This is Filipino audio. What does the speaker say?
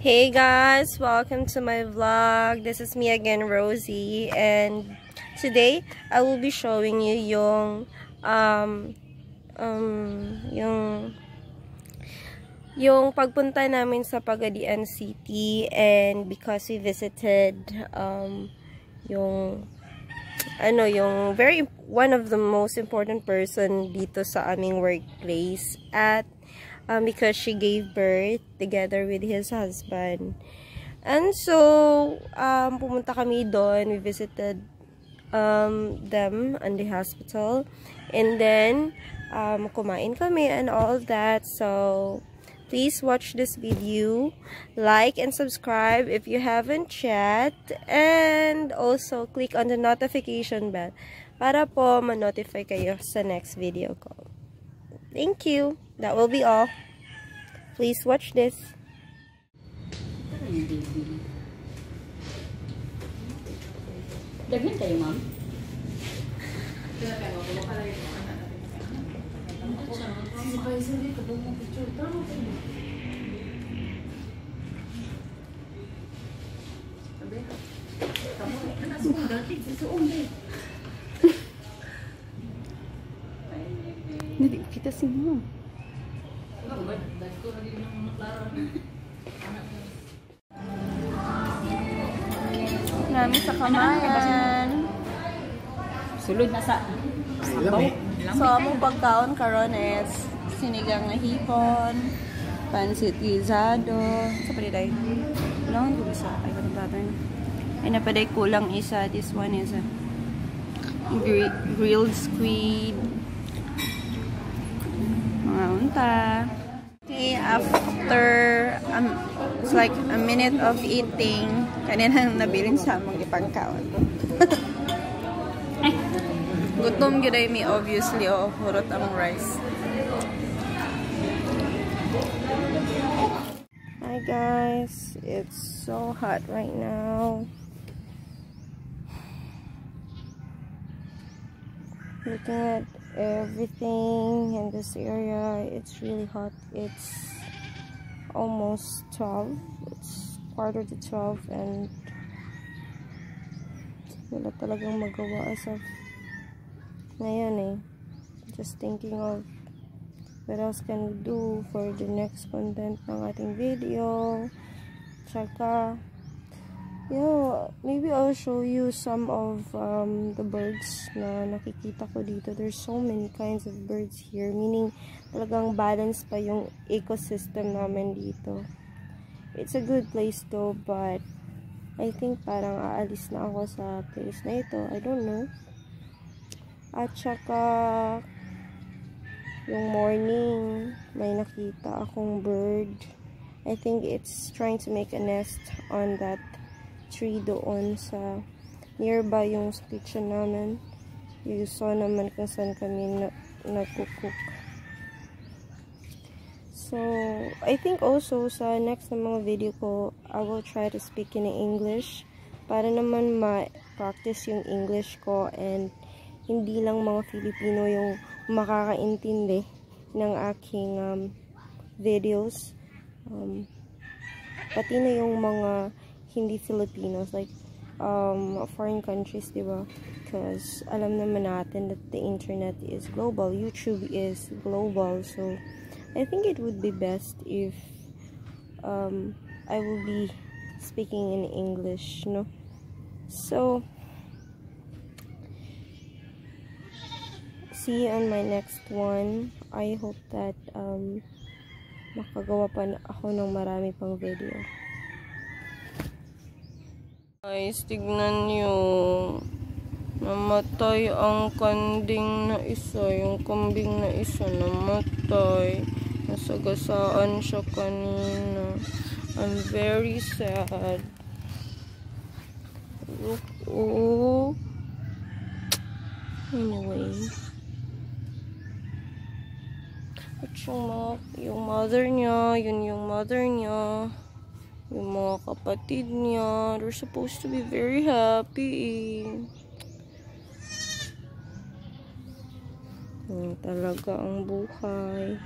Hey guys, welcome to my vlog. This is me again, Rosie, and today I will be showing you yung pagpunta namin sa Pagadian City, and because we visited yung one of the most important person dito sa aming workplace at because she gave birth together with his husband. And so, pumunta kami doon. We visited them in the hospital. And then, kumain kami and all that. So, please watch this video. Like and subscribe if you haven't yet. And also, click on the notification bell para po ma-notify kayo sa next video ko. Thank you. That will be all. Please watch this. Daghan kayo, ma'am? Hindi kita semua. Namin sa kamayan. Sulod na sa sabaw. So, among pagkaon karon is sinigang na hipon, pansit guisado. Sa paliday. Long ko isa. Ay, ganun pattern. Ay, napaday kulang isa. This one is a grilled squid. Mga unta. Okay, after it's like a minute of eating, kaninang nabilin sa among ipangkaon. Gutom gyud mi obviously, hurot among rice. Hi guys, it's so hot right now. Looking at everything in this area, it's really hot. It's almost 12. It's quarter to 12 and wala talagang magawa as of ngayon eh. Just thinking of what else can we do for the next content ng ating video. Tsaka maybe I'll show you some of the birds na nakikita ko dito. There's so many kinds of birds here, meaning talagang balance pa yung ecosystem namin dito. It's a good place though, but I think parang aalis na ako sa place na ito. I don't know. At saka yung morning, may nakita akong bird. I think it's trying to make a nest on that tree doon sa nearby yung kitchen namin. You saw naman kung saan kami nagkukook. So, I think also sa next na mga video ko, I will try to speak in English para naman ma-practice yung English ko and hindi lang mga Filipino yung makakaintindi ng aking videos. Pati na yung mga hindi Filipinos, like foreign countries, diba? Because alam naman natin that the internet is global, YouTube is global, so I think it would be best if I will be speaking in English, no? So see you on my next one. I hope that makagawa pa ako ng marami pang video. Guys, tignan nyo. Namatay ang kambing na isa. Yung kambing na isa namatay. Nasagasaan siya kanina. I'm very sad. Look, oh. Anyway. At yung mother niya, yun yung mother niya. Yung mga kapatid niya, they're supposed to be very happy. Talaga ang buhay.